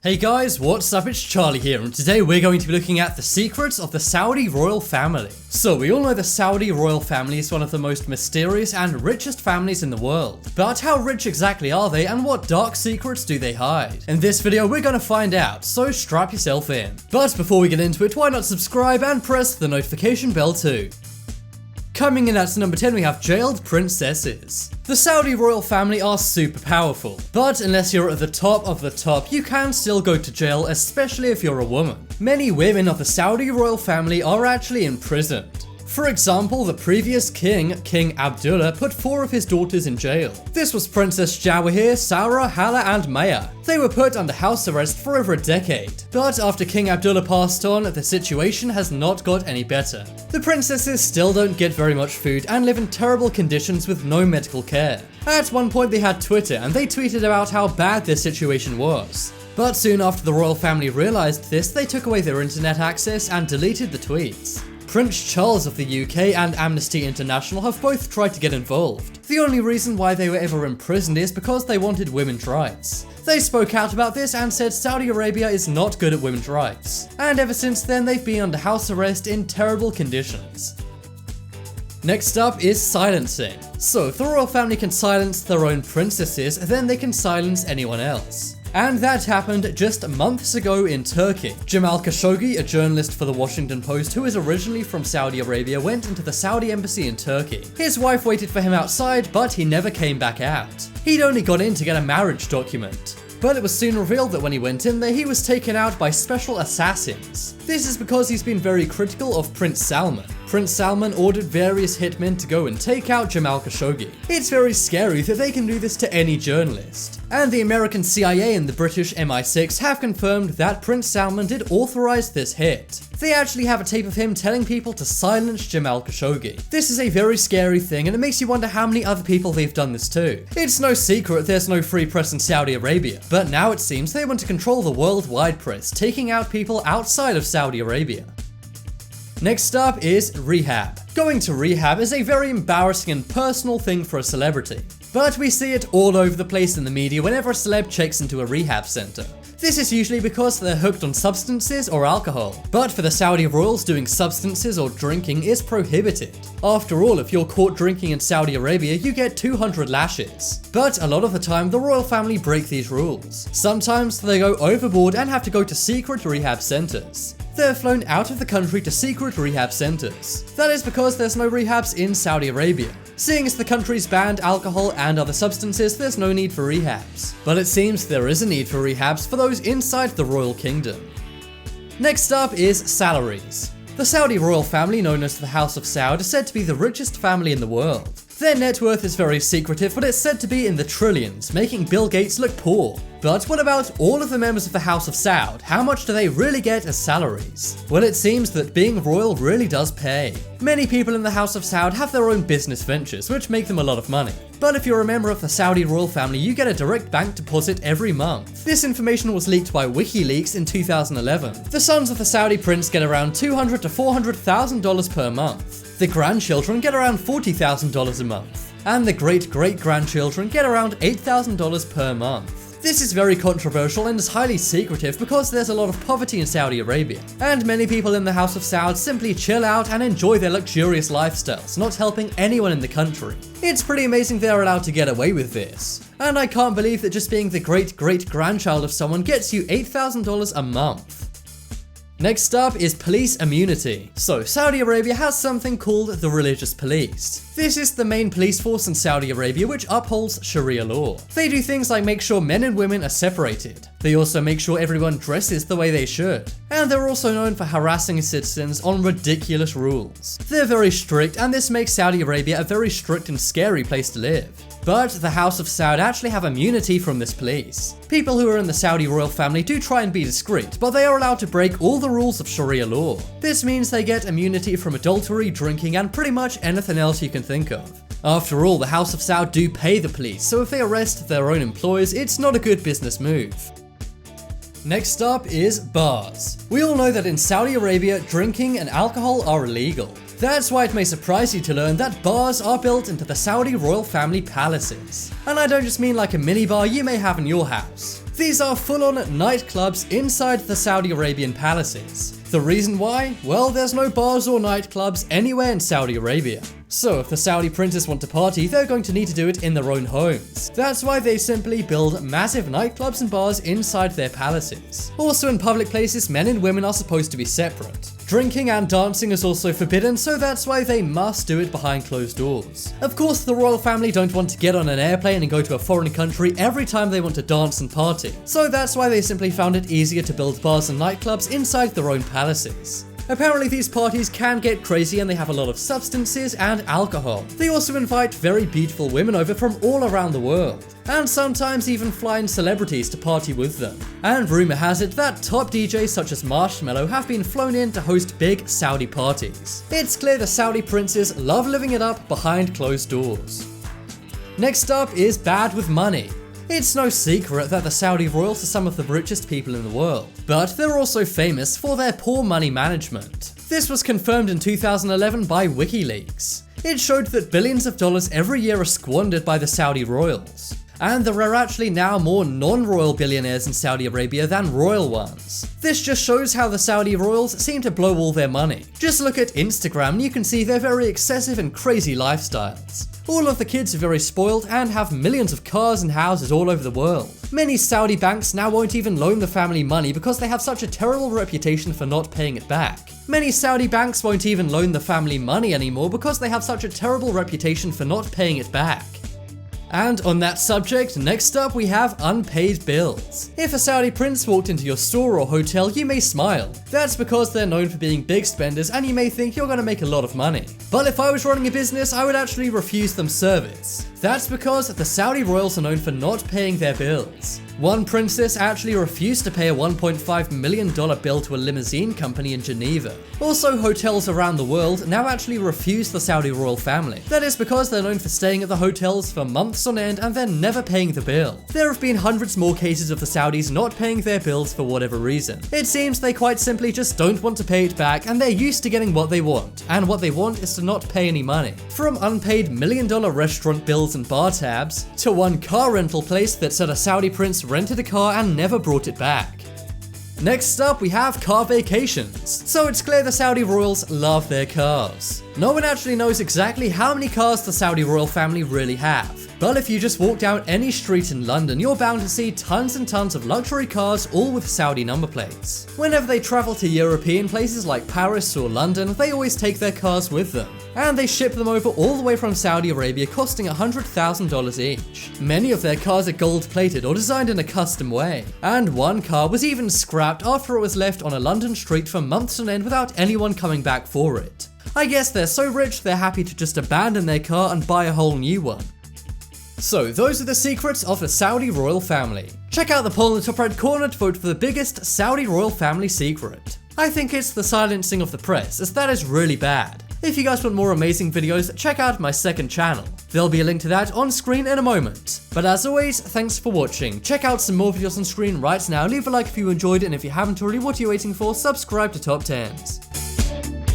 Hey guys, what's up? It's Charlie here, and today we're going to be looking at the secrets of the Saudi royal family. So we all know the Saudi royal family is one of the most mysterious and richest families in the world. But how rich exactly are they, and what dark secrets do they hide? In this video we're gonna find out, so strap yourself in. But before we get into it, why not subscribe and press the notification bell too? Coming in at number 10 we have jailed princesses. The Saudi royal family are super powerful, but unless you're at the top of the top, you can still go to jail, especially if you're a woman. Many women of the Saudi royal family are actually imprisoned. For example, the previous king, King Abdullah, put 4 of his daughters in jail. This was Princess Jawahir, Sarah, Hala and Maya. They were put under house arrest for over a decade. But after King Abdullah passed on, the situation has not got any better. The princesses still don't get very much food and live in terrible conditions with no medical care. At one point they had Twitter and they tweeted about how bad their situation was. But soon after the royal family realized this, they took away their internet access and deleted the tweets. Prince Charles of the UK and Amnesty International have both tried to get involved. The only reason why they were ever imprisoned is because they wanted women's rights. They spoke out about this and said Saudi Arabia is not good at women's rights. And ever since then they've been under house arrest in terrible conditions. Next up is silencing. So if the royal family can silence their own princesses, then they can silence anyone else. And that happened just months ago in Turkey. Jamal Khashoggi, a journalist for the Washington Post who is originally from Saudi Arabia, went into the Saudi embassy in Turkey. His wife waited for him outside, but he never came back out. He'd only gone in to get a marriage document. But it was soon revealed that when he went in there, he was taken out by special assassins. This is because he's been very critical of Prince Salman. Prince Salman ordered various hitmen to go and take out Jamal Khashoggi. It's very scary that they can do this to any journalist. And the American CIA and the British MI6 have confirmed that Prince Salman did authorize this hit. They actually have a tape of him telling people to silence Jamal Khashoggi. This is a very scary thing, and it makes you wonder how many other people they've done this to. It's no secret there's no free press in Saudi Arabia, but now it seems they want to control the worldwide press, taking out people outside of Saudi Arabia. Next up is REHAB. Going to REHAB is a very embarrassing and personal thing for a celebrity. But we see it all over the place in the media whenever a celeb checks into a rehab center. This is usually because they're hooked on substances or alcohol. But for the Saudi royals, doing substances or drinking is prohibited. After all, if you're caught drinking in Saudi Arabia, you get 200 lashes. But a lot of the time, the royal family break these rules. Sometimes they go overboard and have to go to secret rehab centers. They're flown out of the country to secret rehab centers. That is because there's no rehabs in Saudi Arabia. Seeing as the country's banned alcohol and other substances, there's no need for rehabs. But it seems there is a need for rehabs for those inside the royal kingdom. Next up is salaries. The Saudi royal family, known as the House of Saud, is said to be the richest family in the world. Their net worth is very secretive, but it's said to be in the trillions, making Bill Gates look poor. But what about all of the members of the House of Saud? How much do they really get as salaries? Well, it seems that being royal really does pay. Many people in the House of Saud have their own business ventures, which make them a lot of money. But if you're a member of the Saudi royal family, you get a direct bank deposit every month. This information was leaked by WikiLeaks in 2011. The sons of the Saudi prince get around $200,000 to $400,000 per month. The grandchildren get around $40,000 a month. And the great-great-grandchildren get around $8,000 per month. This is very controversial and is highly secretive because there's a lot of poverty in Saudi Arabia, and many people in the House of Saud simply chill out and enjoy their luxurious lifestyles, not helping anyone in the country. It's pretty amazing they're allowed to get away with this. And I can't believe that just being the great-great-grandchild of someone gets you $8,000 a month. Next up is police immunity. So Saudi Arabia has something called the religious police. This is the main police force in Saudi Arabia which upholds Sharia law. They do things like make sure men and women are separated. They also make sure everyone dresses the way they should. And they're also known for harassing citizens on ridiculous rules. They're very strict, and this makes Saudi Arabia a very strict and scary place to live. But the House of Saud actually have immunity from this police. People who are in the Saudi royal family do try and be discreet, but they are allowed to break all the rules of Sharia law. This means they get immunity from adultery, drinking, and pretty much anything else you can think of. After all, the House of Saud do pay the police, so if they arrest their own employees, it's not a good business move. Next up is bars. We all know that in Saudi Arabia, drinking and alcohol are illegal. That's why it may surprise you to learn that bars are built into the Saudi royal family palaces. And I don't just mean like a mini bar you may have in your house. These are full-on nightclubs inside the Saudi Arabian palaces. The reason why? Well, there's no bars or nightclubs anywhere in Saudi Arabia. So if the Saudi princes want to party, they're going to need to do it in their own homes. That's why they simply build massive nightclubs and bars inside their palaces. Also in public places, men and women are supposed to be separate. Drinking and dancing is also forbidden, so that's why they must do it behind closed doors. Of course, the royal family don't want to get on an airplane and go to a foreign country every time they want to dance and party. So that's why they simply found it easier to build bars and nightclubs inside their own palaces. Apparently these parties can get crazy and they have a lot of substances and alcohol. They also invite very beautiful women over from all around the world, and sometimes even fly in celebrities to party with them. And rumor has it that top DJs such as Marshmello have been flown in to host big Saudi parties. It's clear the Saudi princes love living it up behind closed doors. Next up is bad with money. It's no secret that the Saudi royals are some of the richest people in the world, but they're also famous for their poor money management. This was confirmed in 2011 by WikiLeaks. It showed that billions of dollars every year are squandered by the Saudi royals. And there are actually now more non-royal billionaires in Saudi Arabia than royal ones. This just shows how the Saudi royals seem to blow all their money. Just look at Instagram and you can see their very excessive and crazy lifestyles. All of the kids are very spoiled and have millions of cars and houses all over the world. Many Saudi banks now won't even loan the family money because they have such a terrible reputation for not paying it back. Many Saudi banks won't even loan the family money anymore because they have such a terrible reputation for not paying it back. And on that subject, next up we have unpaid bills. If a Saudi prince walked into your store or hotel, you may smile. That's because they're known for being big spenders and you may think you're gonna make a lot of money. But if I was running a business, I would actually refuse them service. That's because the Saudi royals are known for not paying their bills. One princess actually refused to pay a $1.5 million bill to a limousine company in Geneva. Also, hotels around the world now actually refuse the Saudi royal family. That is because they're known for staying at the hotels for months on end and then never paying the bill. There have been hundreds more cases of the Saudis not paying their bills for whatever reason. It seems they quite simply just don't want to pay it back and they're used to getting what they want. And what they want is to not pay any money. From unpaid million-dollar restaurant bills and bar tabs, to one car rental place that said a Saudi prince rented a car and never brought it back. Next up, we have car vacations. So it's clear the Saudi royals love their cars. No one actually knows exactly how many cars the Saudi royal family really have. But if you just walk down any street in London, you're bound to see tons and tons of luxury cars, all with Saudi number plates. Whenever they travel to European places like Paris or London, they always take their cars with them. And they ship them over all the way from Saudi Arabia, costing $100,000 each. Many of their cars are gold-plated or designed in a custom way. And one car was even scrapped after it was left on a London street for months on end without anyone coming back for it. I guess they're so rich they're happy to just abandon their car and buy a whole new one. So those are the secrets of the Saudi royal family. Check out the poll in the top right corner to vote for the biggest Saudi royal family secret. I think it's the silencing of the press, as that is really bad. If you guys want more amazing videos, check out my second channel. There'll be a link to that on screen in a moment. But as always, thanks for watching. Check out some more videos on screen right now. Leave a like if you enjoyed it, and if you haven't already, what are you waiting for? Subscribe to Top 10s.